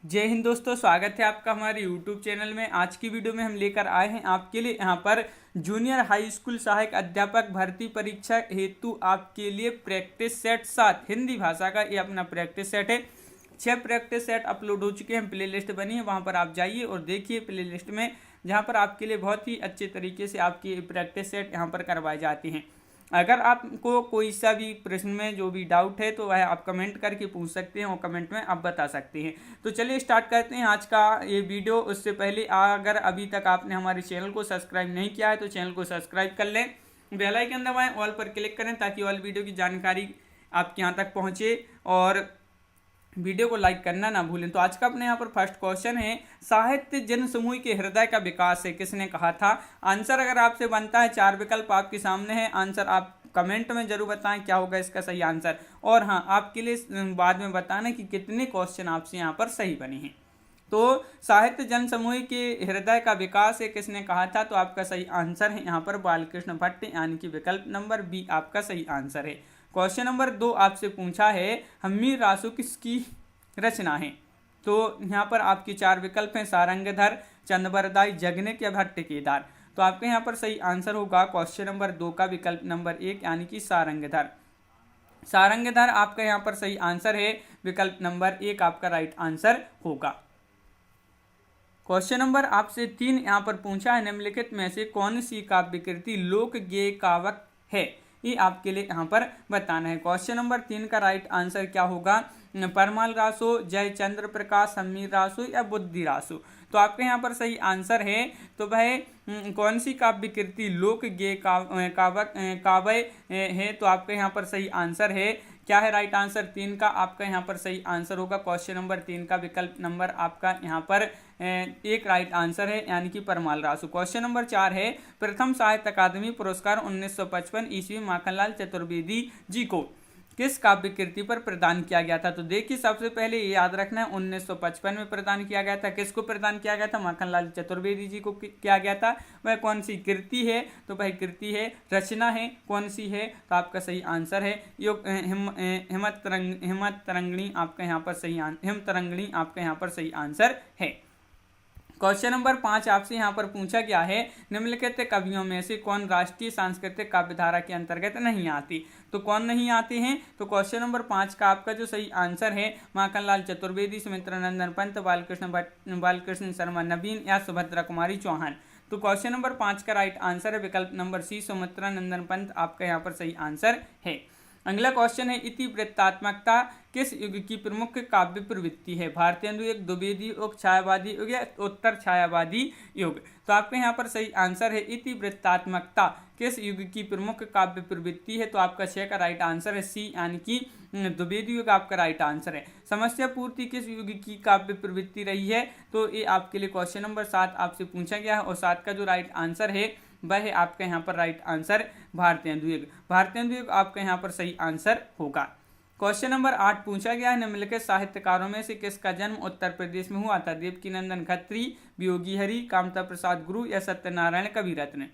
जय हिंद दोस्तों, स्वागत है आपका हमारे YouTube चैनल में। आज की वीडियो में हम लेकर आए हैं आपके लिए यहाँ पर जूनियर हाई स्कूल सहायक अध्यापक भर्ती परीक्षा हेतु आपके लिए प्रैक्टिस सेट 7 हिंदी भाषा का ये अपना प्रैक्टिस सेट है। 6 प्रैक्टिस सेट अपलोड हो चुके हैं, प्ले लिस्ट बनी है, वहाँ पर आप जाइए और देखिए प्ले लिस्ट में, जहाँ पर आपके लिए बहुत ही अच्छे तरीके से आपकी प्रैक्टिस सेट यहाँ पर करवाए जाते हैं। अगर आपको कोई सा भी प्रश्न में जो भी डाउट है तो वह आप कमेंट करके पूछ सकते हैं और कमेंट में आप बता सकते हैं। तो चलिए स्टार्ट करते हैं आज का ये वीडियो। उससे पहले अगर अभी तक आपने हमारे चैनल को सब्सक्राइब नहीं किया है तो चैनल को सब्सक्राइब कर लें, बेल आइकन दबाएं, ऑल पर क्लिक करें ताकि ऑल वीडियो की जानकारी आपके यहाँ तक पहुँचे और वीडियो को लाइक करना ना भूलें। तो आज का अपने यहाँ पर फर्स्ट क्वेश्चन है, साहित्य जन समूह के हृदय का विकास है, किसने कहा था? आंसर अगर आपसे बनता है, 4 विकल्प आपके सामने है, आंसर आप कमेंट में जरूर बताएं क्या होगा इसका सही आंसर। और हाँ, आपके लिए बाद में बताना कि कितने क्वेश्चन आपसे यहाँ पर सही बने हैं। तो साहित्य जन समूह के हृदय का विकास है, किसने कहा था? तो आपका सही आंसर है यहाँ पर बालकृष्ण भट्ट, यानी कि विकल्प नंबर बी आपका सही आंसर है। क्वेश्चन नंबर 2 आपसे पूछा है, हम्मीर रासो किसकी रचना है? तो यहाँ पर आपके 4 विकल्प हैं, सारंगधर, चंदबरदाई, जगनिक या भट्ट केदार। तो आपके यहाँ पर सही आंसर होगा क्वेश्चन नंबर 2 का विकल्प नंबर 1 यानी कि सारंगधर। सारंगधर आपका यहाँ पर सही आंसर है, विकल्प नंबर 1 आपका राइट आंसर होगा। क्वेश्चन नंबर आपसे 3 यहाँ पर पूछा है, निम्नलिखित में से कौन सी काव्य कृति लोक गेय काव्य है? ये आपके लिए यहाँ पर बताना है। क्वेश्चन नंबर 3 का राइट आंसर क्या होगा? परमाल रासो, जयचंद्र प्रकाश, हम्मीर रासो या बुद्धि रासो। तो आपके यहाँ पर सही आंसर है, तो वह कौन सी काव्य कृति लोक गेय काव्य है? तो आपके यहाँ पर सही आंसर है, क्या है राइट आंसर? 3 का आपका यहाँ पर सही आंसर होगा। क्वेश्चन नंबर 3 का विकल्प नंबर आपका यहाँ पर 1 राइट आंसर है, यानी कि परमाल रासो। क्वेश्चन नंबर 4 है, प्रथम साहित्य अकादमी पुरस्कार 1955 ईस्वी माखनलाल चतुर्वेदी जी को किस काव्य कृति पर प्रदान किया गया था? तो देखिए, सबसे पहले ये याद रखना है, 1955 में प्रदान किया गया था। किसको प्रदान किया गया था? माखनलाल चतुर्वेदी जी को किया गया था। वह कौन सी कृति है? तो वह कृति है, रचना है, कौन सी है? तो आपका सही आंसर है हिमत तरंगिणी आपका यहाँ पर सही हिम तरंगिणी आपका यहाँ पर सही आंसर है। क्वेश्चन नंबर 5 आपसे यहाँ पर पूछा गया है, निम्नलिखित कवियों में से कौन राष्ट्रीय सांस्कृतिक काव्यधारा के अंतर्गत नहीं आती? तो कौन नहीं आते हैं? तो क्वेश्चन नंबर 5 का आपका जो सही आंसर है, माखनलाल चतुर्वेदी, सुमित्रानंदन पंत, बालकृष्ण शर्मा नवीन या सुभद्रा कुमारी चौहान। तो क्वेश्चन नंबर 5 का राइट आंसर है, विकल्प नंबर सी सुमित्रानंदन पंत आपका यहाँ पर सही आंसर है। अगला क्वेश्चन है, इतिवृत्तात्मकता किस युग की प्रमुख काव्य प्रवृत्ति है? भारतीय युग, द्विवेदी युग, छायावादी युग या उत्तर छायावादी युग? तो आपके यहाँ पर सही आंसर है, इतिवृत्तात्मकता किस युग की प्रमुख काव्य प्रवृत्ति है? तो आपका 6 का राइट आंसर है सी, यानी कि द्विवेदी युग आपका राइट आंसर है। समस्या पूर्ति किस युग की काव्य प्रवृत्ति रही है? तो ये आपके लिए क्वेश्चन नंबर 7 आपसे पूछा गया है और 7 का जो राइट आंसर है वह है आपका यहाँ पर राइट आंसर भारतीय युग। भारतीय युग आपका यहाँ पर सही आंसर होगा। क्वेश्चन नंबर 8 पूछा गया है, निम्नलिखित साहित्यकारों में से किसका जन्म उत्तर प्रदेश में हुआ था? देवकीनंदन खत्री, वियोगी हरि, कामता प्रसाद गुरु या सत्यनारायण कविरत्न?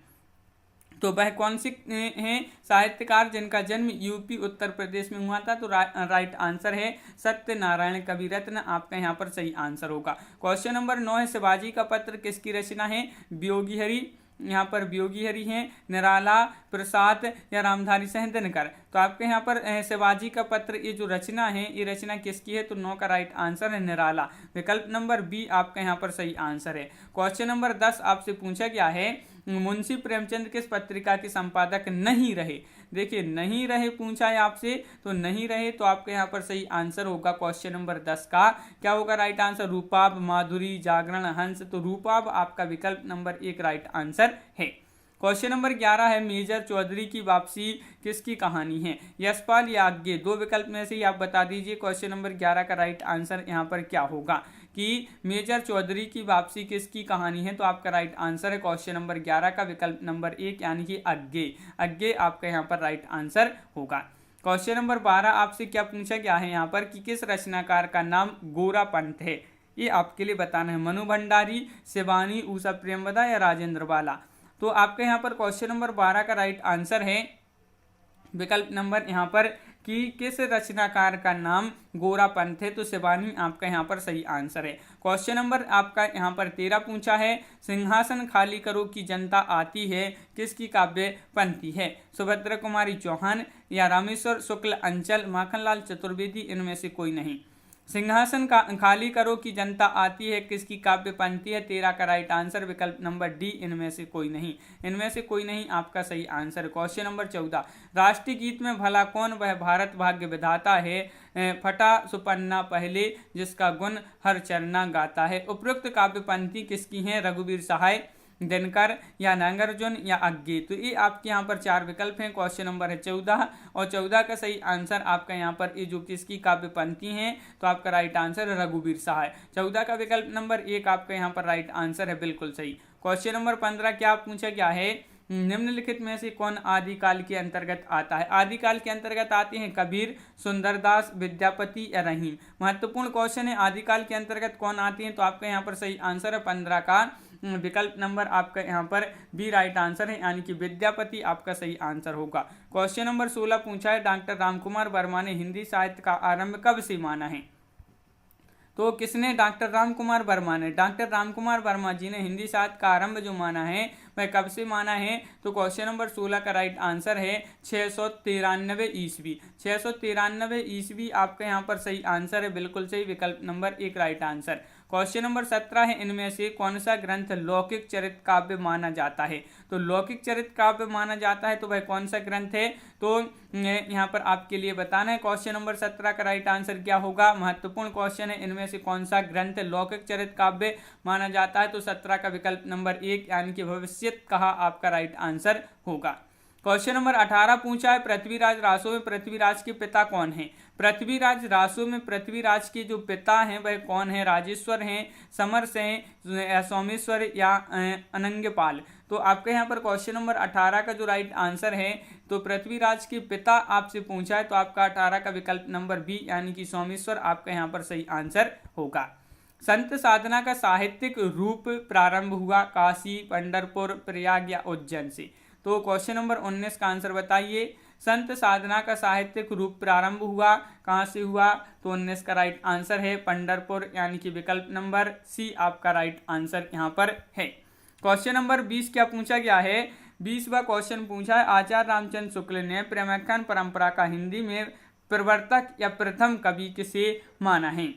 तो वह कौन से हैं साहित्यकार जिनका जन्म यूपी उत्तर प्रदेश में हुआ था? तो राइट आंसर है सत्यनारायण कविरत्न आपका यहाँ पर सही आंसर होगा। क्वेश्चन नंबर 9 है, शिवाजी का पत्र किसकी रचना है? वियोगी हरि, यहाँ पर वियोगी हरि हैं, निराला प्रसाद या रामधारी सिंह दिनकर? तो आपके यहाँ पर शिवाजी का पत्र ये जो रचना है, ये रचना किसकी है? तो 9 का राइट आंसर है निराला, विकल्प नंबर बी आपका यहाँ पर सही आंसर है। क्वेश्चन नंबर 10 आपसे पूछा गया है, मुंशी प्रेमचंद किस पत्रिका के संपादक नहीं रहे? देखिए, नहीं रहे पूछा है आपसे, तो नहीं रहे तो आपके यहाँ पर सही आंसर होगा क्वेश्चन नंबर 10 का क्या होगा राइट आंसर? रूपाब, माधुरी, जागरण, हंस। तो रूपाब आपका विकल्प नंबर 1 राइट आंसर है। क्वेश्चन नंबर 11 है, मेजर चौधरी की वापसी किसकी कहानी है? यशपाल या आज्ञे? 2 विकल्प में से ही आप बता दीजिए क्वेश्चन नंबर 11 का राइट आंसर यहाँ पर क्या होगा कि मेजर चौधरी की वापसी किसकी कहानी है? तो आपका राइट आंसर है क्वेश्चन नंबर 11 का विकल्प नंबर 1 यानी कि अज्ञे। अज्ञे आपका यहाँ पर राइट आंसर होगा। क्वेश्चन नंबर 12 आपसे क्या पूछा गया है यहाँ पर कि किस रचनाकार का नाम गोरा पंत है? ये आपके लिए बताना है, मनु भंडारी, शिवानी, उषा प्रेमवदा या राजेंद्र बाला? तो आपके यहाँ पर क्वेश्चन नंबर 12 का राइट आंसर है विकल्प नंबर यहाँ पर कि किस रचनाकार का नाम गोरापंथ है, तो शिवानी आपका यहाँ पर सही आंसर है। क्वेश्चन नंबर आपका यहाँ पर 13 पूछा है, सिंहासन खाली करो की जनता आती है, किसकी काव्य पंक्ति है? सुभद्रा कुमारी चौहान या रामेश्वर शुक्ल अंचल, माखनलाल चतुर्वेदी, इनमें से कोई नहीं। सिंहासन का खाली करो की जनता आती है किसकी काव्य पंक्ति है? 13 का राइट आंसर विकल्प नंबर डी, इनमें से कोई नहीं। इनमें से कोई नहीं आपका सही आंसर। क्वेश्चन नंबर 14, राष्ट्रीय गीत में भला कौन वह भारत भाग्य विधाता है? फटा सुपन्ना पहले जिसका गुण हर चरना गाता है। उपरोक्त काव्य पंक्ति किसकी है? रघुवीर सहाय, दिनकर या नागार्जुन या अज्ञे। तो ये आपके यहाँ पर 4 विकल्प हैं। क्वेश्चन नंबर है 14 और 14 का सही आंसर आपका यहाँ पर ये जो किसकी काव्य पंक्ति है, तो आपका राइट आंसर है रघुवीर सहाय। 14 का विकल्प नंबर 1 आपका यहाँ पर राइट आंसर है, बिल्कुल सही। क्वेश्चन नंबर 15 क्या पूछा गया है? निम्नलिखित में से कौन आदिकाल के अंतर्गत आता है? आदिकाल के अंतर्गत आते हैं कबीर, सुंदरदास, विद्यापति या रहीम। महत्वपूर्ण क्वेश्चन है, आदिकाल के अंतर्गत कौन आते हैं? तो आपका यहाँ पर सही आंसर है 15 का विकल्प नंबर आपका यहाँ पर बी राइट आंसर है, यानी कि विद्यापति आपका सही आंसर होगा। क्वेश्चन नंबर 16 पूछा है, डॉक्टर रामकुमार वर्मा ने हिंदी साहित्य का आरंभ कब से माना है? तो किसने? डॉक्टर रामकुमार वर्मा ने। डॉक्टर रामकुमार वर्मा जी ने हिंदी साहित्य का आरंभ जो माना है वह कब से माना है? तो क्वेश्चन नंबर 16 का राइट आंसर है 693 ईस्वी। 693 ईस्वी आपका यहाँ पर सही आंसर है, बिल्कुल सही, विकल्प number 1 right answer. Question number 17 है, इनमें से कौन सा ग्रंथ लौकिक चरित्र काव्य माना जाता है? तो लौकिक चरित्र काव्य माना जाता है तो वह कौन सा ग्रंथ है? तो यहाँ पर आपके लिए बताना है। क्वेश्चन नंबर 17 का राइट आंसर क्या होगा? महत्वपूर्ण क्वेश्चन है, इनमें से कौन सा ग्रंथ लौकिक चरित्र काव्य माना जाता है? तो 17 का विकल्प नंबर 1 यानी कि भविष्यत कहा आपका राइट आंसर होगा। क्वेश्चन नंबर 18 पूछा है, पृथ्वीराज रासो में पृथ्वीराज के पिता कौन है? पृथ्वीराज रासो में पृथ्वीराज के जो पिता हैं वह कौन है? राजेश्वर हैं, समरस हैं, सोमेश्वर या अनंगपाल। तो आपके यहाँ पर क्वेश्चन नंबर 18 का जो राइट आंसर है, तो पृथ्वीराज के पिता आपसे पूछा है, तो आपका 18 का विकल्प नंबर बी यानी कि सोमेश्वर आपका यहाँ पर सही आंसर होगा। संत साधना का साहित्यिक रूप प्रारंभ हुआ काशी, पंढरपुर, प्रयाग या उज्जैन से? तो क्वेश्चन नंबर 19 का आंसर बताइए। संत साधना का साहित्यिक रूप प्रारंभ हुआ कहाँ से हुआ? तो 19 का राइट आंसर है पंढरपुर, यानी कि विकल्प नंबर सी आपका राइट आंसर यहाँ पर है। क्वेश्चन नंबर 20 क्या पूछा गया है? 20वां क्वेश्चन पूछा है, आचार्य रामचंद्र शुक्ल ने प्रेमाख्यान परंपरा का हिंदी में प्रवर्तक या प्रथम कवि किसे माना है?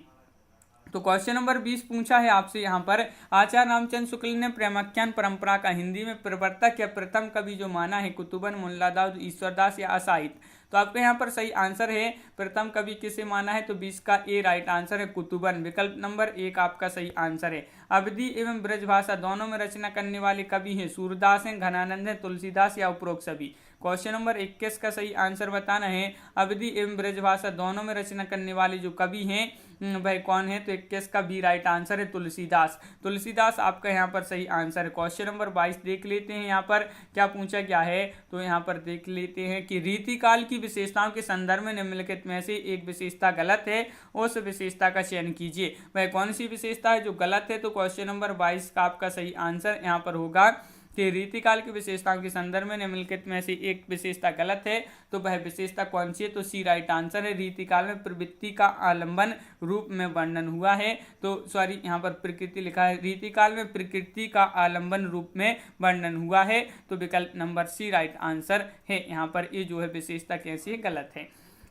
तो क्वेश्चन नंबर 20 पूछा है आपसे यहाँ पर, आचार्य रामचंद्र शुक्ल ने प्रेमाख्यान परंपरा का हिंदी में प्रवर्तक या प्रथम कवि जो माना है कुतुबन, मुल्ला दाऊद, ईश्वरदास या असाहित? तो आपके यहाँ पर सही आंसर है प्रथम कवि किसे माना है? तो 20 का ए राइट आंसर है कुतुबन, विकल्प नंबर 1 आपका सही आंसर है। अवधी एवं ब्रजभाषा दोनों में रचना करने वाले कवि हैं सूरदास हैं, घनानंद हैं, तुलसीदास या उपरोक्त सभी? क्वेश्चन नंबर 21 का सही आंसर बताना है, अवधी एवं ब्रजभाषा दोनों में रचना करने वाले जो कवि हैं भाई कौन है? तो 21 का बी राइट आंसर है तुलसीदास। तुलसीदास आपका यहाँ पर सही आंसर है। क्वेश्चन नंबर 22 देख लेते हैं, यहाँ पर क्या पूछा गया है? तो यहाँ पर देख लेते हैं कि रीतिकाल की विशेषताओं के संदर्भ में निम्नलिखित में से एक विशेषता गलत है, उस विशेषता का चयन कीजिए। वह कौन सी विशेषता है जो गलत है? तो क्वेश्चन नंबर 22 का आपका सही आंसर यहाँ पर होगा कि रीतिकाल की विशेषताओं के संदर्भ में निम्नलिखित में से एक विशेषता गलत है, तो वह विशेषता कौन सी है? तो सी राइट आंसर है, रीतिकाल में प्रवृत्ति का आलंबन रूप में वर्णन हुआ है। तो सॉरी यहाँ पर प्रकृति लिखा है, रीतिकाल में प्रकृति का आलंबन रूप में वर्णन हुआ है, तो विकल्प नंबर सी राइट आंसर है। यहाँ पर ये जो है विशेषता कैसी है? गलत है।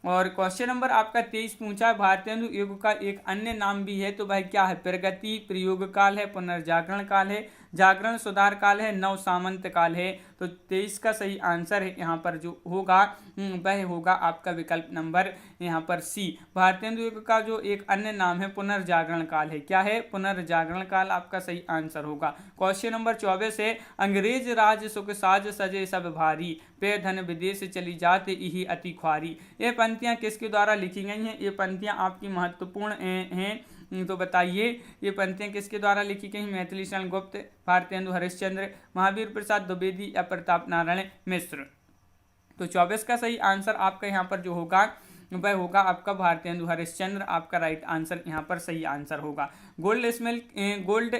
और क्वेश्चन नंबर आपका 23 पूछा, भारतेंदु युग का एक अन्य नाम भी है, तो वह क्या है? प्रगति, प्रयोग काल है, पुनर्जागरण काल है, जागरण सुधार काल है, नव सामंत काल है? तो 23 का सही आंसर है यहाँ पर जो होगा वह होगा आपका विकल्प नंबर यहाँ पर सी। भारतेंदु युग का जो एक अन्य नाम है पुनर्जागरण काल है। क्या है? पुनर्जागरण काल आपका सही आंसर होगा। क्वेश्चन नंबर 24 है, अंग्रेज राज सुख साज सजे सब भारी, पे धन विदेश चली जाते यही अति ख्वारी। ये पंक्तियाँ किसके द्वारा लिखी गई हैं? ये पंक्तियाँ आपकी महत्वपूर्ण हैं, तो बताइए ये पंक्तियाँ किसके द्वारा लिखी गई? मैथिली शरण गुप्त, भारतेंदु हरिश्चंद्र, महावीर प्रसाद द्विवेदी या प्रताप नारायण मिश्र? तो 24 का सही आंसर आपका यहाँ पर जो होगा वह होगा आपका भारतेंदु हरिश्चंद्र, आपका राइट आंसर यहाँ पर सही आंसर होगा। गोल्ड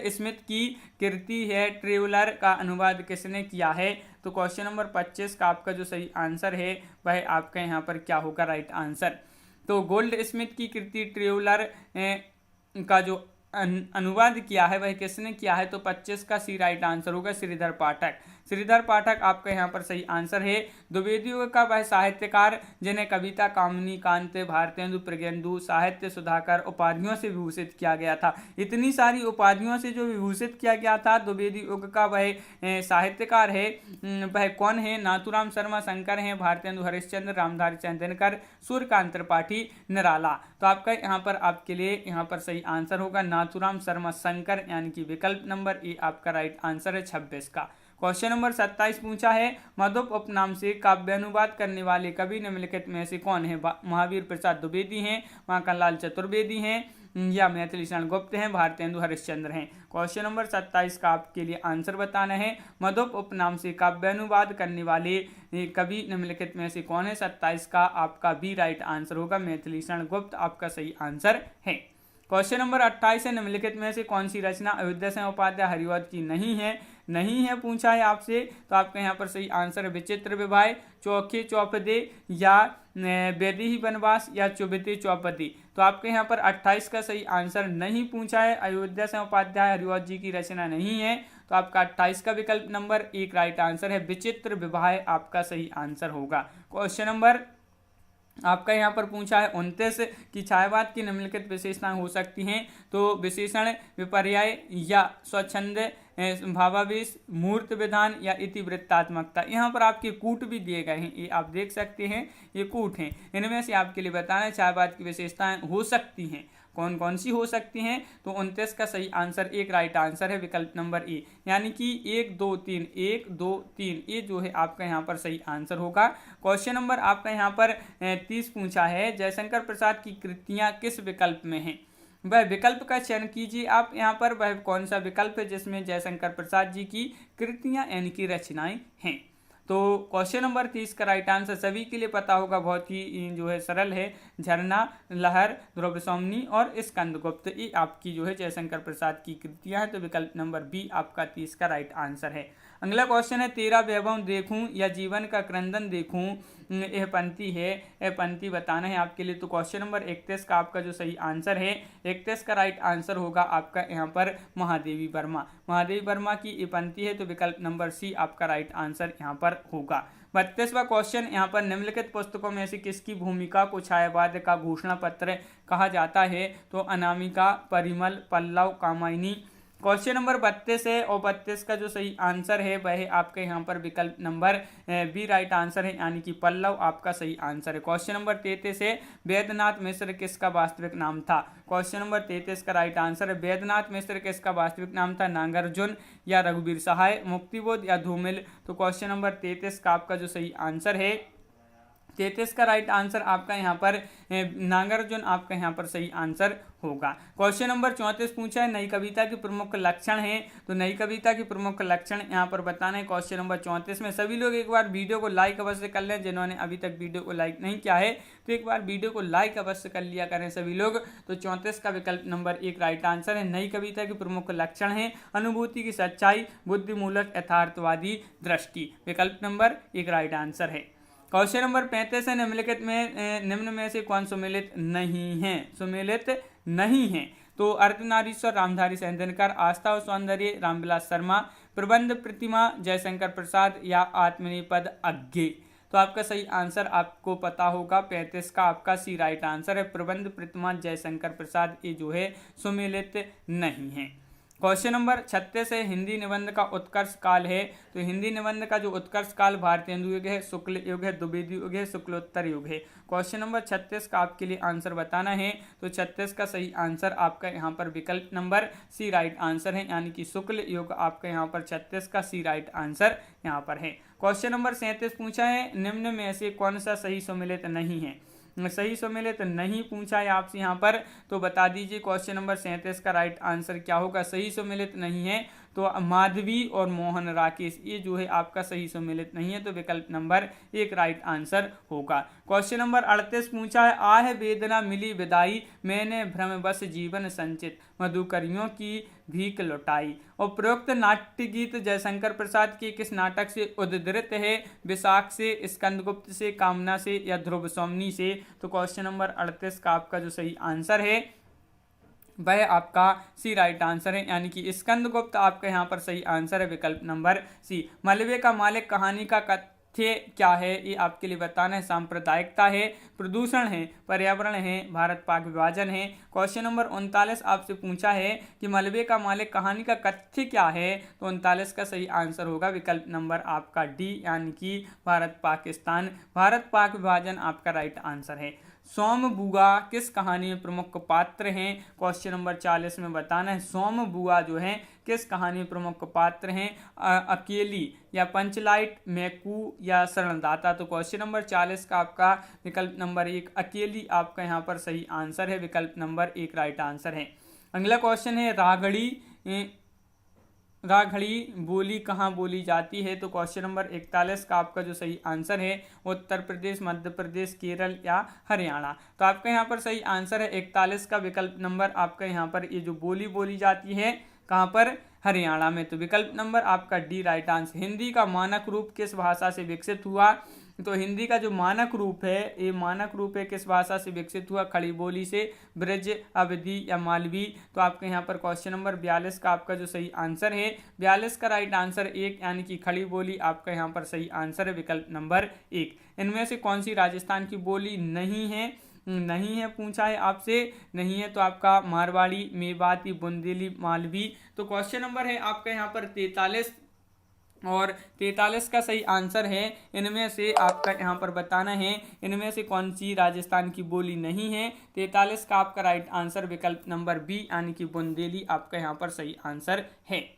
स्मिथ की कृति है ट्रेवलर का अनुवाद किसने किया है? तो क्वेश्चन नंबर 25 का आपका जो सही आंसर है वह आपका यहाँ पर क्या होगा राइट आंसर। तो गोल्ड स्मिथ की कृति ट्रेवलर का जो अनुवाद किया है वह किसने किया है? तो 25 का सी राइट आंसर होगा श्रीधर पाठक। श्रीधर पाठक आपका यहाँ पर सही आंसर है। द्विवेदी युग का वह साहित्यकार जिन्हें कविता, कामिनी, कांति, भारतेंदु, प्रज्ञेंदु, साहित्य सुधाकर उपाधियों से विभूषित किया गया था। इतनी सारी उपाधियों से जो विभूषित किया गया था द्विवेदी युग का वह साहित्यकार है, वह कौन है? नाथूराम शर्मा शंकर हैं, भारतेंदु हरिश्चंद्र, रामधारी सिंह दिनकर, सूर्यकांत त्रिपाठी, निराला। तो आपका यहाँ पर आपके लिए यहाँ पर सही आंसर होगा नाथूराम शर्मा शंकर, यानी कि विकल्प नंबर ए आपका राइट आंसर है 26 का। क्वेश्चन नंबर 27 पूछा है मधुप उपनाम से काव्यानुवाद करने वाले कवि निम्नलिखित में से कौन है? महावीर प्रसाद द्विवेदी हैं, माखनलाल चतुर्वेदी हैं, या मैथिली शरण गुप्त हैं, भारतेंदु हरिश्चंद्र हैं। क्वेश्चन नंबर 27 का आपके लिए आंसर बताना है। मधुप उपनाम से काव्यानुवाद करने वाले कवि निम्नलिखित में से कौन है? 27 का आपका बी राइट आंसर होगा मैथिली शरण गुप्त, आपका सही आंसर है। क्वेश्चन नंबर 28 है निम्नलिखित में से कौन सी रचना अयोध्या सिंह उपाध्याय हरिवंश की नहीं है पूछा है आपसे। तो आपका यहाँ पर सही आंसर है विचित्र विवाह, चौखे चौपदे, या वैदेही वनवास, या चुभते चौपदी। तो आपके यहाँ पर 28 का सही आंसर नहीं पूछा है, अयोध्या सिंह उपाध्याय हरिवंश जी की रचना नहीं है। तो आपका 28 का विकल्प नंबर एक राइट आंसर है विचित्र विवाह, आपका सही आंसर होगा। क्वेश्चन नंबर आपका यहाँ पर पूछा है 29 की छायावाद की निम्नलिखित विशेषताएं हो सकती हैं। तो विशेषण, विपर्याय, या स्वच्छंद भावावेश, मूर्त विधान, या इतिवृत्तात्मकता। यहाँ पर आपके कूट भी दिए गए हैं, ये आप देख सकते हैं, ये कूट हैं। इनमें से आपके लिए बताना है छायावाद की विशेषताएं हो सकती हैं कौन कौन सी हो सकती हैं। तो 29 का सही आंसर एक राइट आंसर है विकल्प नंबर ए, यानी कि 1 2 3 1 2 3 ये जो है आपका यहाँ पर सही आंसर होगा। क्वेश्चन नंबर आपका यहाँ पर 30 पूछा है जयशंकर प्रसाद की कृतियाँ किस विकल्प में हैं? वह विकल्प का चयन कीजिए आप। यहाँ पर वह कौन सा विकल्प है जिसमें जयशंकर प्रसाद जी की कृतियाँ यानी कि रचनाएं हैं? तो क्वेश्चन नंबर 30 का राइट आंसर सभी के लिए पता होगा, बहुत ही जो है सरल है, झरना, लहर, ध्रुवसौमनी और स्कंदगुप्त, ये आपकी जो है जयशंकर प्रसाद की कृतियां हैं। तो विकल्प नंबर बी आपका 30 का राइट आंसर है। अगला क्वेश्चन है तेरा वैभव देखूं या जीवन का क्रंदन देखूं, यह पंक्ति है, यह पंक्ति बताना है आपके लिए। तो क्वेश्चन नंबर 31 का आपका जो सही आंसर है 31 का राइट आंसर होगा आपका यहाँ पर महादेवी वर्मा। महादेवी वर्मा की ये पंक्ति है, तो विकल्प नंबर सी आपका राइट आंसर यहाँ पर होगा। 32वां क्वेश्चन यहाँ पर निम्नलिखित पुस्तकों में से किसकी भूमिका को छायावाद का घोषणा पत्र कहा जाता है? तो अनामिका, परिमल, पल्लव, कामायनी। क्वेश्चन नंबर 32 है और 32 का जो सही आंसर है वह है आपके यहाँ पर विकल्प नंबर बी राइट आंसर है, यानी कि पल्लव आपका सही आंसर है। क्वेश्चन नंबर 33 है वैद्यनाथ मिश्र किसका वास्तविक नाम था? क्वेश्चन नंबर 33 का राइट आंसर है वैद्यनाथ मिश्र किसका वास्तविक नाम था? नागार्जुन, या रघुवीर सहाय, मुक्तिबोध, या धूमिल। तो क्वेश्चन नंबर 33 का आपका जो सही आंसर है 33 का राइट आंसर आपका यहाँ पर नागार्जुन आपका यहाँ पर सही आंसर होगा। क्वेश्चन नंबर 34 पूछा है नई कविता के प्रमुख लक्षण हैं। तो नई कविता के प्रमुख लक्षण यहाँ पर बताना है क्वेश्चन नंबर 34 में। सभी लोग एक बार वीडियो को लाइक अवश्य कर लें, जिन्होंने अभी तक वीडियो को लाइक नहीं किया है तो एक बार वीडियो को लाइक अवश्य कर लिया करें सभी लोग। तो 34 का विकल्प नंबर एक राइट आंसर है। नई कविता के प्रमुख लक्षण है अनुभूति की सच्चाई, बुद्धिमूलक यथार्थवादी दृष्टि, विकल्प नंबर एक राइट आंसर है। क्वेश्चन नंबर 35 है निम्नलिखित में निम्न में से कौन सुमेलित नहीं है? सुमेलित नहीं है। तो अर्धनारीश्वर रामधारी सिंह दिनकर, आस्था और सौंदर्य रामविलास शर्मा, प्रबंध प्रतिमा जयशंकर प्रसाद, या आत्मनिपद अज्ञे। तो आपका सही आंसर आपको पता होगा 35 का आपका सी राइट आंसर है प्रबंध प्रतिमा जयशंकर प्रसाद, ये जो है सुमेलित नहीं है। क्वेश्चन नंबर 36 है हिंदी निबंध का उत्कर्ष काल है। तो हिंदी निबंध का जो उत्कर्ष काल भारतेंदु युग है, शुक्ल युग है, द्विवेदी युग है, शुक्लोत्तर युग है। क्वेश्चन नंबर 36 का आपके लिए आंसर बताना है। तो 36 का सही आंसर आपका यहाँ पर विकल्प नंबर सी राइट आंसर है, यानी कि शुक्ल युग आपका यहाँ पर 36 का सी राइट आंसर यहाँ पर है। क्वेश्चन नंबर 37 पूछा है निम्न में से कौन सा सही सुमेलित नहीं है? सही सुमेलित नहीं पूछा है आपसे यहाँ पर, तो बता दीजिए क्वेश्चन नंबर 37 का राइट आंसर क्या होगा? सही सुमेलित नहीं है तो माधवी और मोहन राकेश, ये जो है आपका सही सम्मिलित नहीं है, तो विकल्प नंबर 1 राइट आंसर होगा। क्वेश्चन नंबर 38 पूछा है, आह वेदना मिली विदाई, मैंने भ्रमवश जीवन संचित, मधुकरियों की भीख लुटाई। और प्रयुक्त नाट्य गीत जयशंकर प्रसाद के किस नाटक से उद्धृत है? विशाख से, स्कंदगुप्त से, कामना से या ध्रुव सोमनी से? तो क्वेश्चन नंबर 38 का आपका जो सही आंसर है वह आपका सी राइट आंसर है, यानी कि स्कंदगुप्त आपका यहाँ पर सही आंसर है, विकल्प नंबर सी। मलबे का मालिक कहानी का तथ्य क्या है? ये आपके लिए बताना है। सांप्रदायिकता है, प्रदूषण है, पर्यावरण है, भारत पाक विभाजन है। क्वेश्चन नंबर 39 आपसे पूछा है कि मलबे का मालिक कहानी का तथ्य क्या है? तो 39 का सही आंसर होगा विकल्प नंबर आपका डी, यानी कि भारत पाकिस्तान, भारत पाक विभाजन आपका राइट आंसर है। सोम बुआ किस कहानी में प्रमुख पात्र हैं? क्वेश्चन नंबर 40 में बताना है सोम बुआ जो है किस कहानी में प्रमुख पात्र हैं? अकेली या पंचलाइट, मैकू या शरणदाता? तो क्वेश्चन नंबर 40 का आपका विकल्प नंबर 1 अकेली आपका यहाँ पर सही आंसर है, विकल्प नंबर 1 राइट आंसर है। अगला क्वेश्चन है, राघड़ी बोली कहाँ बोली जाती है? तो क्वेश्चन नंबर 41 का आपका जो सही आंसर है उत्तर प्रदेश, मध्य प्रदेश, केरल या हरियाणा? तो आपका यहाँ पर सही आंसर है 41 का विकल्प नंबर आपका यहाँ पर ये जो बोली बोली जाती है कहाँ पर? हरियाणा में। तो विकल्प नंबर आपका डी राइट आंसर। हिंदी का मानक रूप किस भाषा से विकसित हुआ? तो हिंदी का जो मानक रूप है, ये मानक रूप है किस भाषा से विकसित हुआ? खड़ी बोली से, ब्रज, अवधी या मालवी? तो आपके यहाँ पर क्वेश्चन नंबर 42 का आपका जो सही आंसर है 42 का राइट आंसर 1, यानी कि खड़ी बोली आपका यहाँ पर सही आंसर है, विकल्प नंबर 1। इनमें से कौन सी राजस्थान की बोली नहीं है? नहीं है पूछा है आपसे, नहीं है तो आपका मारवाड़ी, मेवाती, बुंदेली, मालवी। तो क्वेश्चन नंबर है आपका यहाँ पर 43 और 43 का सही आंसर है। इनमें से आपका यहाँ पर बताना है इनमें से कौन सी राजस्थान की बोली नहीं है। 43 का आपका राइट आंसर विकल्प नंबर बी, यानी कि बुंदेली आपका यहाँ पर सही आंसर है।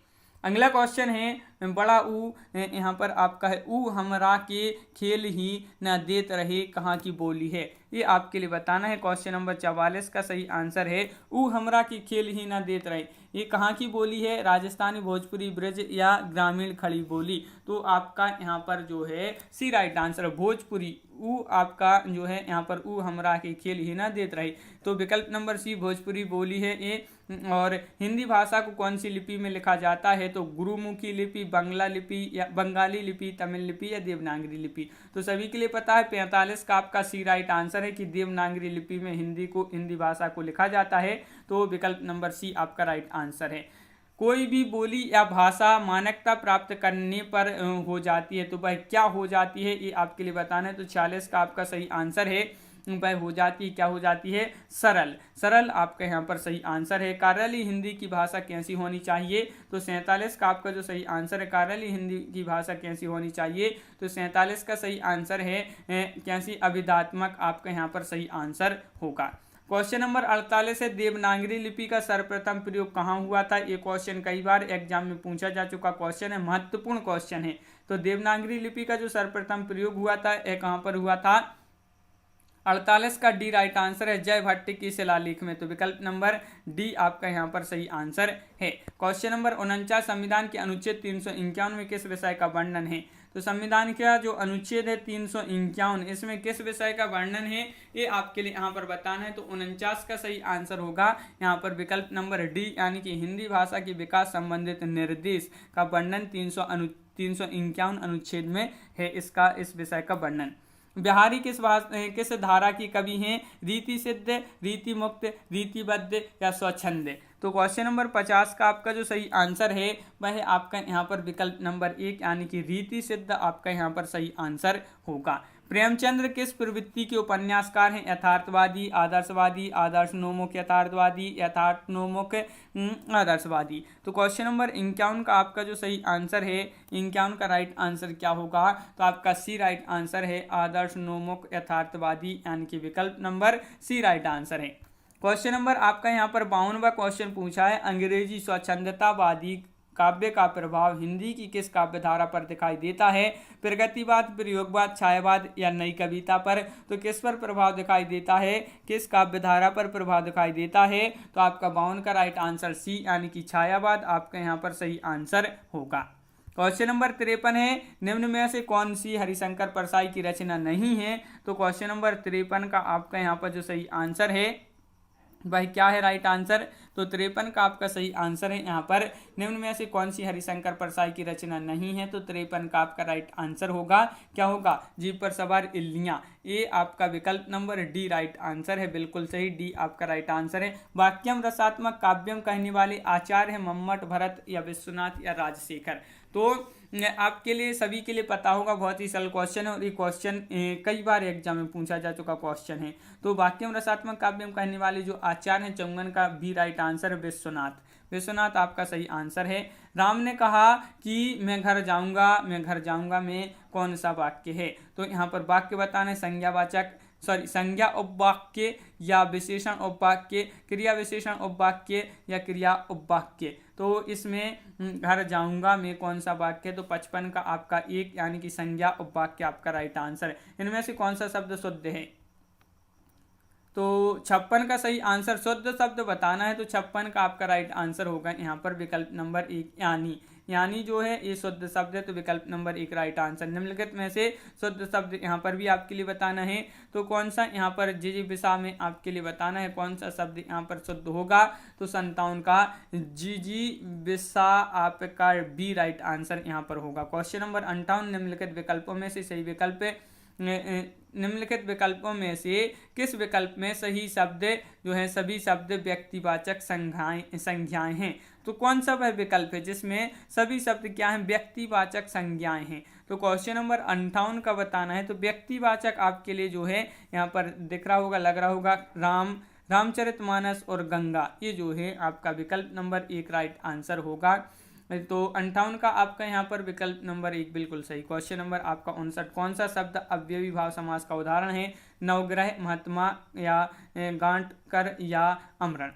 अगला क्वेश्चन है, बड़ा ऊ यहाँ पर आपका है, ऊ हमरा के खेल ही न देत रहे कहाँ की बोली है? ये आपके लिए बताना है। क्वेश्चन नंबर 44 का सही आंसर है ऊ हमरा की खेल ही न देत रहे, ये कहाँ की बोली है? राजस्थानी, भोजपुरी, ब्रज या ग्रामीण खड़ी बोली? तो आपका यहाँ पर जो है सी राइट आंसर भोजपुरी। ऊ आपका जो है यहाँ पर ऊ हमरा की खेल ही ना देत रही, तो विकल्प नंबर सी भोजपुरी बोली है ये। और हिंदी भाषा को कौन सी लिपि में लिखा जाता है? तो गुरुमुखी लिपि, बंगला लिपि या बंगाली लिपि, तमिल लिपि या देवनागरी लिपि? तो सभी के लिए पता है 45 का आपका सी राइट आंसर है कि देवनागरी लिपि में हिंदी भाषा को लिखा जाता है, तो विकल्प नंबर सी आपका राइट आंसर है। कोई भी बोली या भाषा मानकता प्राप्त करने पर हो जाती है, तो वह क्या हो जाती है? ये आपके लिए बताना है। तो 46 का आपका सही आंसर है वह हो जाती है, क्या हो जाती है? सरल। सरल आपका यहाँ पर सही आंसर है। कार्यली हिंदी की भाषा कैसी होनी चाहिए? तो 47 का आपका जो सही आंसर है कार्यली हिंदी की भाषा कैसी होनी चाहिए? तो 47 का सही आंसर है कैसी? अभिधात्मक आपका यहाँ पर सही आंसर होगा। क्वेश्चन नंबर 48 है, देवनागरी लिपि का सर्वप्रथम प्रयोग कहाँ हुआ था? ये क्वेश्चन कई बार एग्जाम में पूछा जा चुका क्वेश्चन है, महत्वपूर्ण क्वेश्चन है। तो देवनागरी लिपि का जो सर्वप्रथम प्रयोग हुआ था यह कहाँ पर हुआ था? 48 का डी राइट आंसर है जय भट्ट की शिलालेख में, तो विकल्प नंबर डी आपका यहाँ पर सही आंसर है। क्वेश्चन नंबर 49, संविधान के अनुच्छेद 351 में किस विषय का वर्णन है? तो संविधान का जो अनुच्छेद है 351, इसमें किस विषय का वर्णन है ये आपके लिए यहाँ पर बताना है। तो 49 का सही आंसर होगा यहाँ पर विकल्प नंबर डी, यानी कि हिंदी भाषा के विकास संबंधित निर्देश का वर्णन 351 अनुच्छेद में है, इसका इस विषय का वर्णन। बिहारी किस धारा की कवि हैं? रीति सिद्ध, रीति मुक्त, रीतिबद्ध या स्वच्छंद? तो क्वेश्चन नंबर 50 का आपका जो सही आंसर है वह आपका यहाँ पर विकल्प नंबर 1, यानी कि रीति सिद्ध आपका यहाँ पर सही आंसर होगा। प्रेमचंद्र किस प्रवृत्ति के उपन्यासकार हैं? यथार्थवादी, आदर्शवादी, आदर्शोन्मुख यथार्थवादी, यथार्थोन्मुख आदर्शवादी? तो क्वेश्चन नंबर 51 का आपका जो सही आंसर है 51 का राइट आंसर क्या होगा? तो आपका सी राइट आंसर है आदर्शोन्मुख यथार्थवादी, यानी कि विकल्प नंबर सी राइट आंसर है। क्वेश्चन नंबर आपका यहाँ पर 52वां क्वेश्चन पूछा है, अंग्रेजी स्वच्छंदतावादी काव्य का प्रभाव हिंदी की किस काव्य धारा पर दिखाई देता है? प्रगतिवाद, प्रयोगवाद, छायावाद या नई कविता पर? तो किस पर प्रभाव दिखाई देता है? किस काव्य धारा पर प्रभाव दिखाई देता है? तो आपका 52 का राइट आंसर सी यानी कि छायावाद आपका यहाँ पर सही आंसर होगा। क्वेश्चन नंबर 53 है, निम्न में से कौन सी हरिशंकर परसाई की रचना नहीं है? तो क्वेश्चन नंबर 53 का आपका यहाँ पर जो सही आंसर है भाई क्या है राइट आंसर? तो 53 का आपका सही आंसर है यहाँ पर, निम्न में से कौन सी हरिशंकर परसाई की रचना नहीं है? तो 53 का आपका राइट आंसर होगा, क्या होगा? जीप पर सवार इल्लियां। ये आपका विकल्प नंबर डी राइट आंसर है, बिल्कुल सही, डी आपका राइट आंसर है। वाक्यम रसात्मक काव्यम कहने वाले आचार्य है मम्मट, भरत या विश्वनाथ या राजशेखर? तो आपके लिए सभी के लिए पता होगा, बहुत ही सरल क्वेश्चन है और ये क्वेश्चन कई बार एग्जाम में पूछा जा चुका क्वेश्चन है। तो वाक्यम रसात्मक काव्यम कहने वाले जो आचार्य हैं चौंगन का भी राइट आंसर है विश्वनाथ। विश्वनाथ आपका सही आंसर है। राम ने कहा कि मैं घर जाऊंगा में कौन सा वाक्य है? तो यहाँ पर वाक्य बताना है संज्ञावाचक संज्ञा उपवाक्य या विशेषण उपवाक्य, क्रिया विशेषण उपवाक्य या क्रिया उपवाक्य। तो इसमें घर जाऊंगा में कौन सा वाक्य है? तो 55 का आपका एक यानी कि संज्ञा उपवाक्य आपका राइट आंसर है। इनमें से कौन सा शब्द शुद्ध है? तो 56 का सही आंसर शुद्ध शब्द बताना है, तो 56 का आपका राइट आंसर होगा यहाँ पर विकल्प नंबर 1 यानी जो है ये शुद्ध शब्द है, तो विकल्प नंबर 1 राइट आंसर। निम्नलिखित में से शुद्ध शब्द यहाँ पर भी आपके लिए बताना है, तो कौन सा यहाँ पर जिजीविषा में आपके लिए बताना है कौन सा शब्द यहाँ पर शुद्ध होगा? तो 57 का जिजीविषा आपका बी राइट आंसर यहाँ पर होगा। क्वेश्चन नंबर 58, निम्नलिखित विकल्पों में से सही विकल्प निम्नलिखित विकल्पों में से किस विकल्प में सही शब्द जो है सभी शब्द व्यक्तिवाचक संज्ञाएं हैं? तो कौन सा वह विकल्प है जिसमें सभी शब्द क्या हैं? व्यक्तिवाचक संज्ञाएं हैं। तो क्वेश्चन नंबर 58 का बताना है, तो व्यक्तिवाचक आपके लिए जो है यहाँ पर दिख रहा होगा, लग रहा होगा रामचरितमानस और गंगा, ये जो है आपका विकल्प नंबर 1 राइट आंसर होगा। तो 58 का आपका यहाँ पर विकल्प नंबर 1 बिल्कुल सही। क्वेश्चन नंबर आपका 59, कौन सा शब्द अव्ययी भाव समास का उदाहरण है? नवग्रह, महात्मा या गांठकर या अमरण?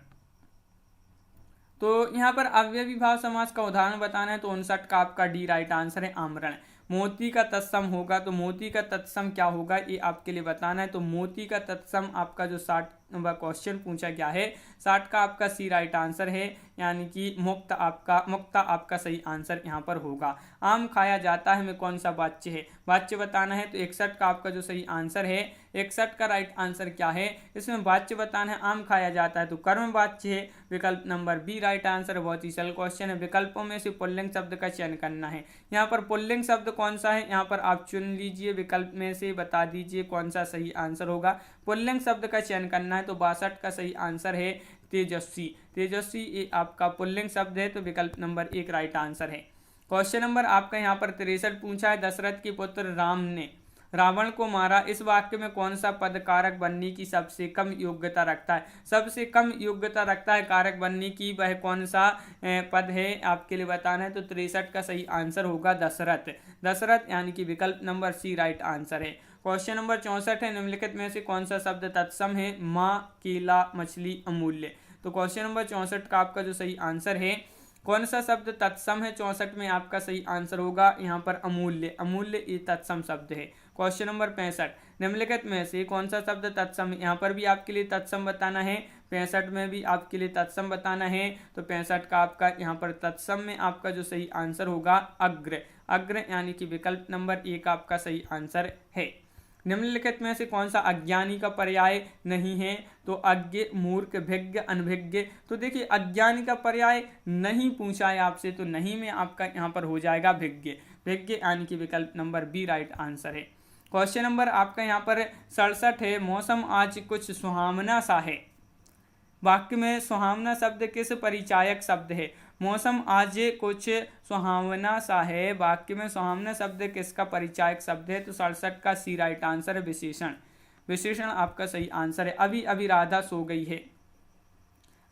तो यहाँ पर अव्ययी भाव समास का उदाहरण बताना है, तो 59 का आपका डी राइट आंसर है आमरण। मोती का तत्सम होगा, तो मोती का तत्सम क्या होगा ये आपके लिए बताना है। तो मोती का तत्सम आपका जो 60 नंबर क्वेश्चन पूछा गया है 60 का आपका सी राइट आंसर है, यानी कि मुक्ता आपका सही आंसर यहाँ पर होगा। आम खाया जाता है में कौन सा वाच्य है? वाच्य बताना है, तो 61 का आपका जो सही आंसर है 61 का राइट आंसर क्या है? इसमें वाच्य बताना है, आम खाया जाता है तो कर्म वाच्य है, विकल्प नंबर बी राइट आंसर। बहुत ही सरल क्वेश्चन है। विकल्पों में से पुल्लिंग शब्द का चयन करना है। यहाँ पर पुल्लिंग शब्द कौन सा है? यहाँ पर आप चुन लीजिए, विकल्प में से बता दीजिए कौन सा सही आंसर होगा। पुल्लिंग शब्द का चयन करना है, तो 62 का सही आंसर है तेजस्वी। तेजस्वी ये आपका पुल्लिंग शब्द है, तो विकल्प नंबर 1 राइट आंसर है। क्वेश्चन नंबर आपका यहाँ पर 63 पूछा है, दशरथ के पुत्र राम ने रावण को मारा, इस वाक्य में कौन सा पद कारक बनने की सबसे कम योग्यता रखता है? सबसे कम योग्यता रखता है कारक बनने की, वह कौन सा पद है आपके लिए बताना है। तो 63 का सही आंसर होगा दशरथ। दशरथ यानी कि विकल्प नंबर सी राइट आंसर है। क्वेश्चन नंबर 64 है, निम्नलिखित में से कौन सा शब्द तत्सम है? माँ, केला, मछली, अमूल्य। तो क्वेश्चन नंबर 64 का आपका जो सही आंसर है, कौन सा शब्द तत्सम है? 64 में आपका सही आंसर होगा यहाँ पर अमूल्य। अमूल्य ये तत्सम शब्द है। क्वेश्चन नंबर 65, निम्नलिखित में से कौन सा शब्द तत्सम है? यहाँ पर भी आपके लिए तत्सम बताना है, 65 में भी आपके लिए तत्सम बताना है। तो 65 का आपका यहाँ पर तत्सम में आपका जो सही आंसर होगा अग्र। अग्र यानी कि विकल्प नंबर 1 आपका सही आंसर है। निम्नलिखित में से कौन सा अज्ञानी का पर्याय नहीं है? तो अज्ञ, मूर्ख, भिज्ञ, अनभिज्ञ। तो देखिए अज्ञानी का पर्याय नहीं पूछा है आपसे, तो नहीं में आपका यहाँ पर हो जाएगा भिज्ञ। भिज्ञ यानी कि विकल्प नंबर बी राइट आंसर है। क्वेश्चन नंबर आपका यहाँ पर 67 है, मौसम आज कुछ सुहावना सा है। वाक्य में सुहावना शब्द किस परिचायक शब्द है? मौसम आज कुछ सुहावना सा है, वाक्य में सुहावना शब्द किसका परिचायक शब्द है? तो 67 का सी राइट आंसर है विशेषण। विशेषण आपका सही आंसर है। अभी अभी राधा सो गई है,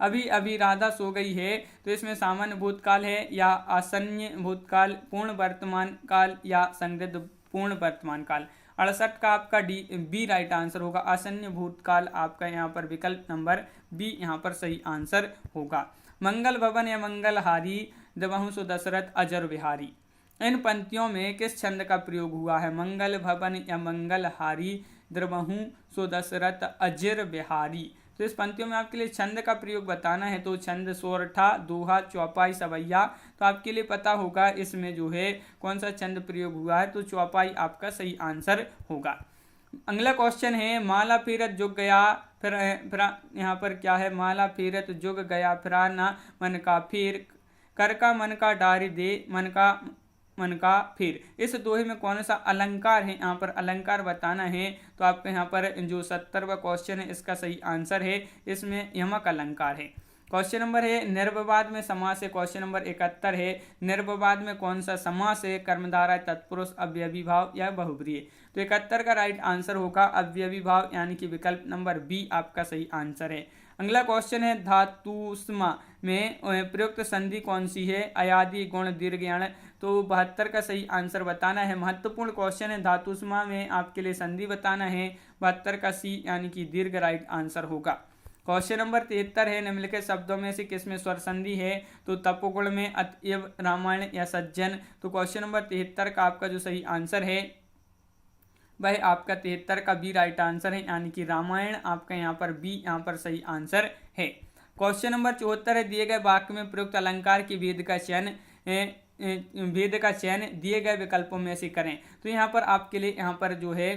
अभी अभी राधा सो गई है, तो इसमें सामान्य भूतकाल है या आसन्न भूतकाल, पूर्ण वर्तमान काल या संदिग्ध पूर्ण वर्तमान काल? 68 का आपका बी राइट आंसर होगा, आसन्न भूतकाल आपका यहाँ पर विकल्प नंबर बी यहाँ पर सही आंसर होगा। मंगल भवन या मंगलहारी द्रवहु सो दशरथ अजर बिहारी। इन पंक्तियों में किस छंद का प्रयोग हुआ है? मंगल भवन या मंगल हारी, द्रवहु सो दशरथ अजर बिहारी। तो इस पंक्तियों में आपके लिए छंद का प्रयोग बताना है, तो छंद सोरठा, दोहा, चौपाई, सवैया। तो आपके लिए पता होगा इसमें जो है कौन सा छंद प्रयोग हुआ है, तो चौपाई आपका सही आंसर होगा। अगला क्वेश्चन है, माला फेरत जुग गया फिर यहाँ पर क्या है? माला फेरत जुग गया फिरा ना मन का फिर, कर का मन का डारी दे मन का फिर। इस दोहे में कौन सा अलंकार है? यहाँ पर अलंकार बताना है। तो आपके यहाँ पर जो 70वां क्वेश्चन है इसका सही आंसर है, इसमें यमक अलंकार है। क्वेश्चन नंबर है, निर्विवाद में समास है। क्वेश्चन नंबर 71 है, निर्विवाद में कौन सा समास है? कर्मधारय, तत्पुरुष, अव्ययी भाव या बहुब्रीहि। तो 71 का राइट आंसर होगा अव्ययी भाव, यानी कि विकल्प नंबर बी आपका सही आंसर है। अगला क्वेश्चन है, धातुष्मा में प्रयुक्त संधि कौन सी है? अयादि, गुण, दीर्घयण। तो 72 का सही आंसर बताना है। महत्वपूर्ण क्वेश्चन है, धातुष्मा में आपके लिए संधि बताना है। 72 का सी यानी कि दीर्घ राइट आंसर होगा। क्वेश्चन नंबर 73 है, निम्नलिखित शब्दों में से किसमें स्वर संधि है? तो तपोगुण में, अतएव, रामायण या सज्जन। तो क्वेश्चन नंबर 73 का आपका जो सही आंसर है वह आपका 73 का बी राइट आंसर है, यानी कि रामायण आपका यहाँ पर बी यहाँ पर सही आंसर है। क्वेश्चन नंबर 74 है, दिए गए वाक्य में प्रयुक्त अलंकार की भेद का चयन दिए गए विकल्पों में से करें। तो यहाँ पर आपके लिए यहाँ पर जो है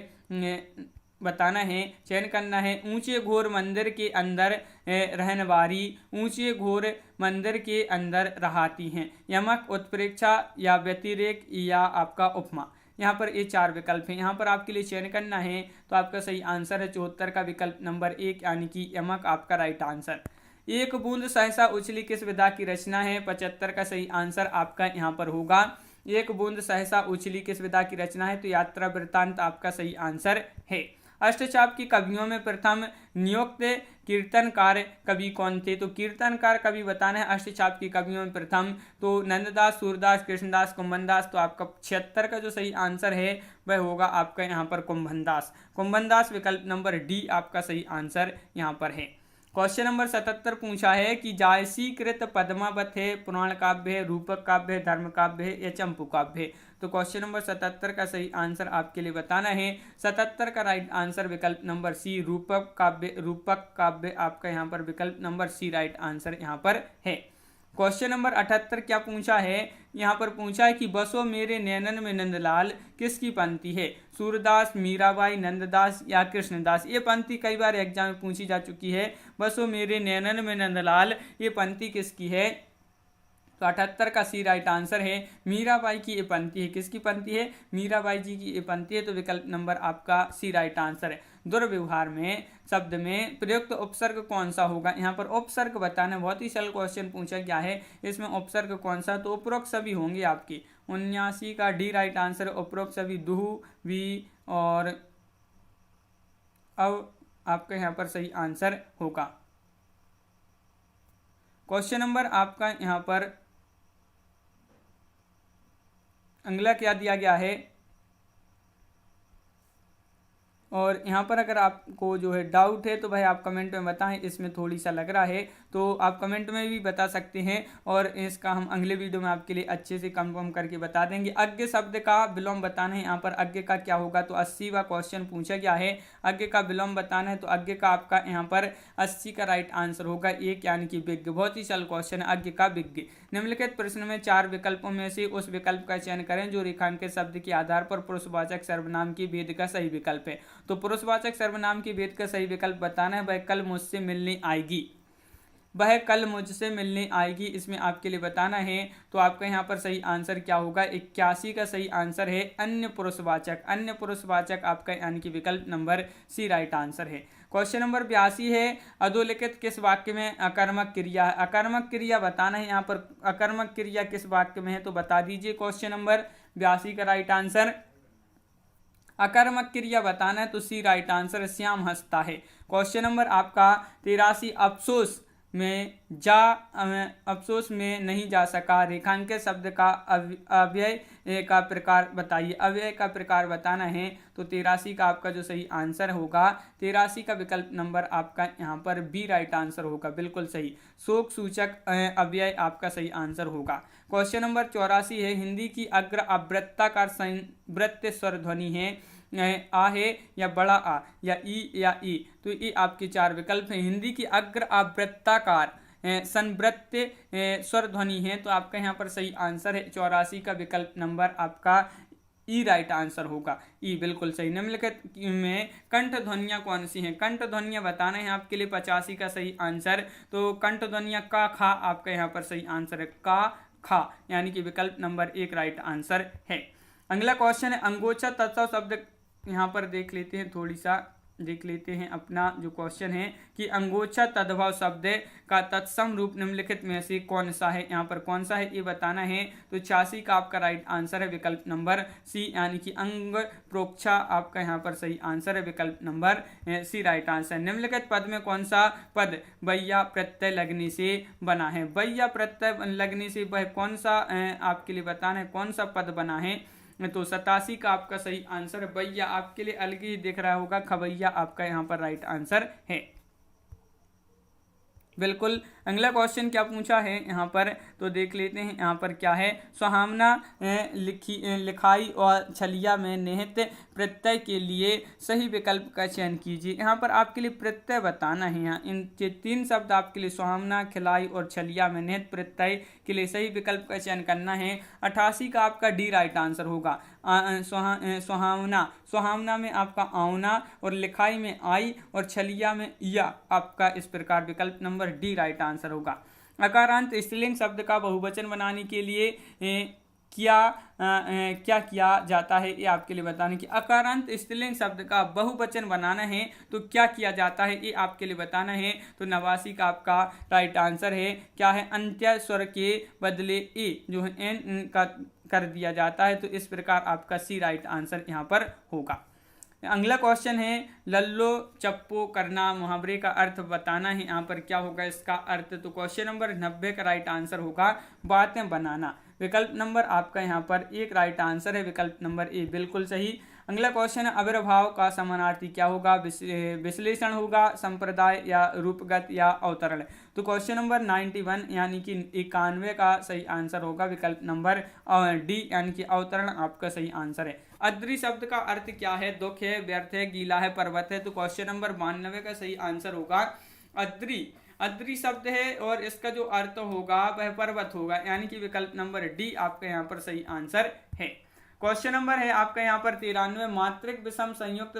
बताना है, चयन करना है। ऊंचे घोर मंदिर के अंदर रहनवारी, ऊंचे घोर मंदिर के अंदर रहाती हैं। यमक, उत्प्रेक्षा या व्यतिरेक या आपका उपमा। यहाँ पर ये 4 विकल्प हैं, यहाँ पर आपके लिए चयन करना है। तो आपका सही आंसर है 74 का विकल्प नंबर 1, यानी कि यमक आपका राइट आंसर। एक बूंद सहसा उछली किस विधा की रचना है? 75 का सही आंसर आपका यहाँ पर होगा। एक बूंद सहसा उछली किस विधा की रचना है? तो यात्रा वृत्तांत आपका सही आंसर है। अष्टचाप की कवियों में प्रथम नियुक्त कीर्तनकार कवि कौन थे? तो कीर्तनकार कवि बताना है अष्टचाप की कवियों में प्रथम। तो नंददास, सूरदास, कृष्णदास, कुंभनदास। तो आपका 76 का जो सही आंसर है वह होगा आपका यहाँ पर कुंभनदास। कुंभनदास विकल्प नंबर डी आपका सही आंसर यहाँ पर है। क्वेश्चन नंबर 77 पूछा है कि जायसीकृत पद्मावत है, पुराण काव्य है, रूपक काव्य है, धर्म काव्य है या चंपू काव्य है। तो क्वेश्चन नंबर 77 का सही आंसर आपके लिए बताना है। 77 का राइट आंसर विकल्प नंबर सी रूपक काव्य आपका यहाँ पर विकल्प नंबर सी राइट आंसर यहाँ पर है। क्वेश्चन नंबर 78 क्या पूछा है? यहाँ पर पूछा है कि बसो मेरे नैनन में नंदलाल किसकी पंक्ति है? सूरदास, मीराबाई, नंददास या कृष्णदास। ये पंक्ति कई बार एग्जाम में पूछी जा चुकी है। बसो मेरे नैनन में नंदलाल, ये पंक्ति किसकी है? तो 78 का सी राइट आंसर है। मीराबाई की ये पंक्ति है। किसकी पंक्ति है? मीराबाई जी की ये पंक्ति है। तो विकल्प नंबर आपका सी राइट आंसर है। दुर्व्यवहार में शब्द में प्रयुक्त उपसर्ग कौन सा होगा? यहाँ पर उपसर्ग बताना, बहुत ही सरल क्वेश्चन पूछा गया है। इसमें उपसर्ग कौन सा? तो उपरोक्त सभी होंगे आपकी। 79 का डी राइट आंसर। उपरोक्त सभी दुहु, वी और अब आपका यहाँ पर सही आंसर होगा। क्वेश्चन नंबर आपका यहाँ पर अगला क्या दिया गया है? और यहाँ पर अगर आपको जो है डाउट है तो भाई आप कमेंट में बताएं। इसमें थोड़ी सा लग रहा है तो आप कमेंट में भी बता सकते हैं, और इसका हम अगले वीडियो में आपके लिए अच्छे से कंफर्म करके बता देंगे। अज्ञ शब्द का विलोम बताना है। यहाँ पर अज्ञ का क्या होगा? तो 80वां क्वेश्चन पूछा गया है। अज्ञ का विलोम बताना है, तो अज्ञ का आपका यहाँ पर 80 का राइट आंसर होगा 1, यानी कि विज्ञ। बहुत ही सरल क्वेश्चन है, अज्ञ का विज्ञ। निम्नलिखित प्रश्न में 4 विकल्पों में से उस विकल्प का चयन करें जो रेखांकित शब्द के आधार पर पुरुषवाचक सर्वनाम की भेद का सही विकल्प है। तो पुरुषवाचक सर्वनाम की भेद का सही विकल्प बताना है। वह कल मुझसे मिलने आएगी, वह कल मुझसे मिलने आएगी, इसमें आपके लिए बताना है। तो आपका यहाँ पर सही आंसर क्या होगा? 81 का सही आंसर है अन्य पुरुषवाचक। अन्य पुरुषवाचक आपका यानी कि विकल्प नंबर सी राइट आंसर है। क्वेश्चन नंबर 82 है, अधोलिखित किस वाक्य में अकर्मक क्रिया है? अकर्मक क्रिया बताना है। यहाँ पर अकर्मक क्रिया किस वाक्य में है तो बता दीजिए। क्वेश्चन नंबर 82 का राइट आंसर अकर्मक क्रिया बताना है, तो सी राइट आंसर। श्याम हंसता है। क्वेश्चन नंबर आपका 83, अफसोस में जा अफसोस में नहीं जा सका। रेखांकित शब्द का अव्यय का प्रकार बताइए। अव्यय का प्रकार बताना है तो 83 का आपका जो सही आंसर होगा, 83 का विकल्प नंबर आपका यहाँ पर बी राइट आंसर होगा, बिल्कुल सही। शोक सूचक अव्यय आपका सही आंसर होगा। क्वेश्चन नंबर 84 है, हिंदी की अग्र आवृत्ताकार संवृत्त स्वर ध्वनि है आ है या बड़ा आ या ई। तो ये आपके चार विकल्प हैं। हिंदी की अग्र आवृत्ताकार संवृत्त स्वर ध्वनि है तो आपका यहाँ पर सही आंसर है 84 का विकल्प नंबर आपका ई राइट आंसर होगा, ई बिल्कुल सही। निम्नलिखित में कंठ ध्वनियाँ कौन सी हैं? कंठ ध्वनियाँ बताना है आपके लिए 85 का सही आंसर। तो कंठ ध्वनियाँ का खा आपका यहाँ पर सही आंसर है, का खा, यानी कि विकल्प नंबर 1 राइट आंसर है। अगला क्वेश्चन है, अंगोछा तत्सम शब्द यहाँ पर देख लेते हैं, थोड़ी सा देख लेते हैं अपना जो क्वेश्चन है कि अंगोछा तद्भव शब्द का तत्सम रूप निम्नलिखित में से कौन सा है? यहाँ पर कौन सा है ये बताना है। तो 86 का आपका राइट आंसर है विकल्प नंबर सी, यानी कि अंग प्रोक्षा आपका यहाँ पर सही आंसर है, विकल्प नंबर सी राइट आंसर। निम्नलिखित पद में कौन सा पद बैया प्रत्यय लगने से बना है? बैया प्रत्यय लगने से वह कौन सा आपके लिए बताना है, कौन सा पद बना है? तो 87 का आपका सही आंसर है बैया, आपके लिए अलग ही दिख रहा होगा, खबैया आपका यहाँ पर राइट आंसर है, बिल्कुल। अगला क्वेश्चन क्या पूछा है यहाँ पर तो देख लेते हैं। यहाँ पर क्या है, सुहावना लिखाई और छलिया में निहित प्रत्यय के लिए सही विकल्प का चयन कीजिए। यहाँ पर आपके लिए प्रत्यय बताना है। यहाँ इन 3 शब्द आपके लिए सुहावना, खिलाई और छलिया में निहित प्रत्यय के लिए सही विकल्प का चयन करना है। 88 का आपका डी राइट आंसर होगा। सुहावना में आपका आउना और लिखाई में आई और छलिया में या, आपका इस प्रकार विकल्प नंबर डी राइट आंसर होगा। अकारांत स्त्रीलिंग शब्द का बहुवचन बनाने के लिए क्या किया जाता है, ये आपके लिए बताने की। अकारांत स्त्रीलिंग शब्द का बहुवचन बनाना है तो क्या किया जाता है, ये आपके लिए बताना है। तो 89 का आपका राइट आंसर है, क्या है, अंत्य स्वर के बदले ए जो है एन का कर दिया जाता है। तो इस प्रकार आपका सी राइट आंसर यहाँ पर होगा। अगला क्वेश्चन है, लल्लो चप्पो करना मुहावरे का अर्थ बताना है। यहाँ पर क्या होगा इसका अर्थ? तो क्वेश्चन नंबर 90 का राइट आंसर होगा बातें बनाना, विकल्प नंबर आपका यहाँ पर 1 राइट आंसर है, विकल्प नंबर ए बिल्कुल सही। अगला क्वेश्चन है, आविर्भाव का समानार्थी क्या होगा? विश्लेषण होगा, संप्रदाय या रूपगत या अवतरण। तो क्वेश्चन नंबर 91 यानी कि 91 का सही आंसर होगा, विकल्प नंबर डी यानी कि अवतरण आपका सही आंसर है। अद्री शब्द का अर्थ क्या है? दुख है, व्यर्थ है, गीला है, पर्वत है। तो क्वेश्चन नंबर 92 का सही आंसर होगा अद्री शब्द है और इसका जो अर्थ होगा वह पर्वत होगा, यानी कि विकल्प नंबर डी आपका यहाँ पर सही आंसर है। क्वेश्चन नंबर है आपका यहाँ पर 93, मात्रिक विषम संयुक्त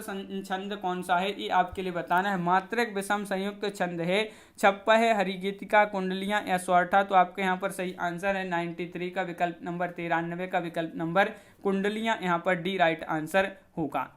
छंद कौन सा है, ये आपके लिए बताना है। मात्रिक विषम संयुक्त छंद है छप्पा है, हरिगीतिका, कुंडलियां या सोरठा। तो आपके यहाँ पर सही आंसर है 93 का विकल्प नंबर 93 का विकल्प नंबर कुंडलियां, यहाँ पर डी राइट आंसर होगा।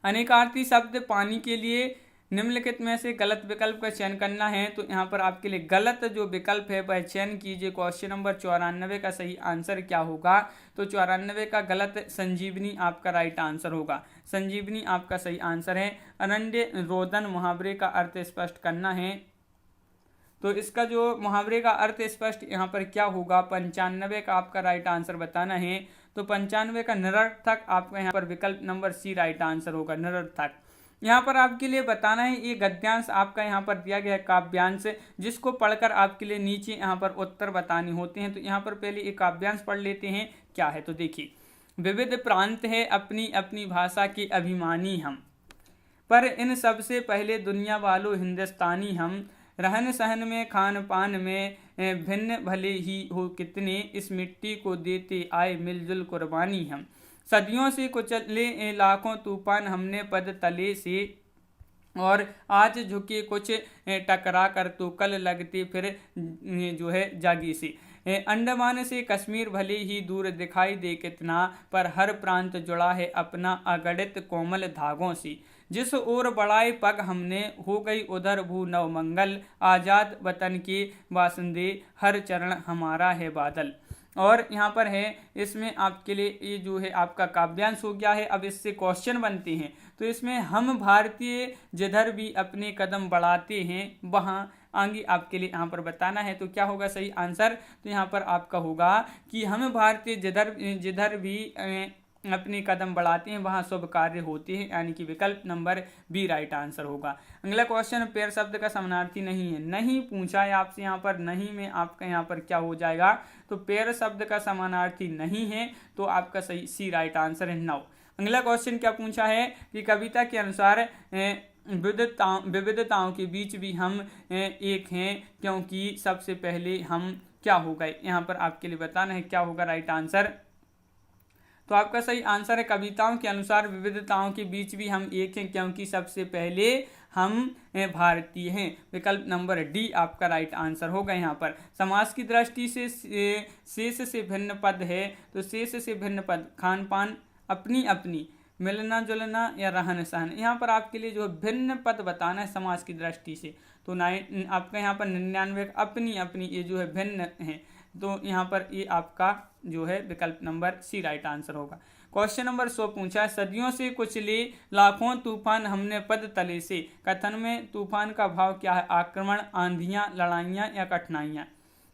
अनेकार्थी शब्द पानी के लिए निम्नलिखित में से गलत विकल्प का चयन करना है। तो यहाँ पर आपके लिए गलत जो विकल्प है वह चयन कीजिए। क्वेश्चन नंबर 94 का सही आंसर क्या होगा? तो 94 का गलत संजीवनी आपका राइट आंसर होगा, संजीवनी आपका सही आंसर है। अरण्य रोदन मुहावरे का अर्थ स्पष्ट करना है। तो इसका जो मुहावरे का अर्थ स्पष्ट यहाँ पर क्या होगा? 95 का आपका राइट आंसर बताना है। तो 95 का निरर्थक आपका यहाँ पर विकल्प नंबर सी राइट आंसर होगा, निरर्थक। यहाँ पर आपके लिए बताना है, ये गद्यांश आपका यहाँ पर दिया गया है काव्यांश, जिसको पढ़कर आपके लिए नीचे यहाँ पर उत्तर बताने होते हैं। तो यहाँ पर पहले एक काव्यांश पढ़ लेते हैं, क्या है तो देखिए। विविध प्रांत है अपनी अपनी भाषा के अभिमानी हम, पर इन सबसे पहले दुनिया वालों हिंदुस्तानी हम। रहन सहन में खान पान में भिन्न भले ही हो कितने, इस मिट्टी को देते आए मिलजुल कुर्बानी हम। सदियों से कुचले लाखों तूफान हमने पद तले से, और आज झुके कुछ टकरा कर तो कल लगते फिर जो है जागी से। अंडमान से कश्मीर भले ही दूर दिखाई दे कितना, पर हर प्रांत जुड़ा है अपना अगणित कोमल धागों से। जिस ओर बढ़ाए पग हमने हो गई उधर भू नव मंगल, आज़ाद वतन के बासिंदे हर चरण हमारा है बादल। और यहाँ पर है, इसमें आपके लिए ये जो है आपका काव्यांश हो गया है। अब इससे क्वेश्चन बनते हैं। तो इसमें हम भारतीय जिधर भी अपने कदम बढ़ाते हैं वहाँ आगे आपके लिए यहाँ पर बताना है। तो क्या होगा सही आंसर? तो यहाँ पर आपका होगा कि हम भारतीय जिधर भी अपने कदम बढ़ाते हैं वहाँ शुभ कार्य होते हैं, यानी कि विकल्प नंबर बी राइट आंसर होगा। अगला क्वेश्चन, पेड़ शब्द का समानार्थी नहीं है। नहीं पूछा है आपसे यहाँ पर, नहीं में आपका यहाँ पर क्या हो जाएगा? तो पेड़ शब्द का समानार्थी नहीं है, तो आपका सही सी राइट आंसर है 9। अगला क्वेश्चन क्या पूछा है कि कविता के अनुसार विविधताओं के बीच भी हम एक हैं, क्योंकि सबसे पहले हम क्या हो गए? यहाँ पर आपके लिए बताना है क्या होगा राइट आंसर। तो आपका सही आंसर है कविताओं के अनुसार विविधताओं के बीच भी हम एक हैं, क्योंकि सबसे पहले हम भारतीय हैं। विकल्प नंबर डी आपका राइट आंसर होगा। यहाँ पर समाज की दृष्टि से शेष से भिन्न पद है, तो शेष से भिन्न पद खान पान, अपनी अपनी, मिलना जुलना या रहन सहन। यहाँ पर आपके लिए जो भिन्न पद बताना है समाज की दृष्टि से, तो आपका यहाँ पर 99 अपनी अपनी, ये जो है भिन्न है, तो यहाँ पर ये आपका जो है विकल्प नंबर सी राइट आंसर होगा। क्वेश्चन नंबर 100 पूछा है, सदियों से कुचले लाखों तूफान हमने पद तले से। कथन में तूफान का भाव क्या है? आक्रमण, आंधियां, लड़ाइयाँ या कठिनाइयाँ।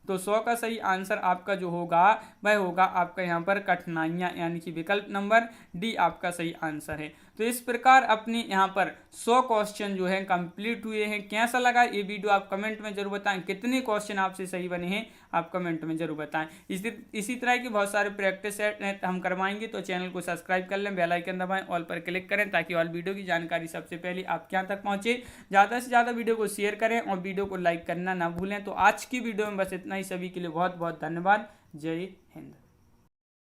तो 100 का सही आंसर आपका जो होगा वह होगा आपका यहाँ पर कठिनाइयाँ, यानी कि विकल्प नंबर डी आपका सही आंसर है। तो इस प्रकार अपने यहाँ पर 100 क्वेश्चन जो है कंप्लीट हुए हैं। कैसा लगा ये वीडियो आप कमेंट में जरूर बताएं। कितने क्वेश्चन आपसे सही बने हैं आप कमेंट में जरूर बताएं। इसी तरह की बहुत सारे प्रैक्टिस सेट हम करवाएंगे, तो चैनल को सब्सक्राइब कर लें, बेल आइकन दबाएं, ऑल पर क्लिक करें, ताकि ऑल वीडियो की जानकारी सबसे पहले आपके यहाँ तक पहुँचे। ज़्यादा से ज़्यादा वीडियो को शेयर करें और वीडियो को लाइक करना ना भूलें। तो आज की वीडियो में बस इतना ही। सभी के लिए बहुत बहुत धन्यवाद। जय हिंद।